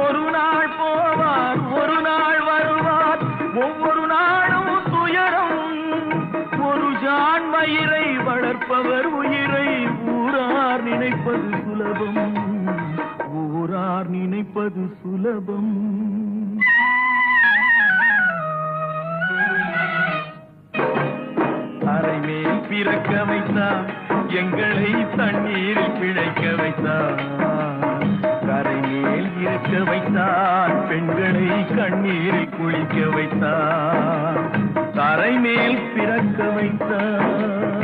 ஒரு நாள் போவார் ஒரு நாள் வருவார், ஒவ்வொரு நாளும் துயரம். ஒரு ஜான் மயிரை வளர்ப்பவர் உயிரை ஊரார் நினைப்பது சுலபம், ஊரார் நினைப்பது சுலபம். அரைமேல் பிறக்க வைத்தார், எங்களை தண்ணீரில் பிழைக்க வைத்தார். கரை மேல் இருக்க வைத்தார், பெண்களை கண்ணீரில் குளிக்க வைத்தார். கரை மேல் பிறக்க வைத்தார்.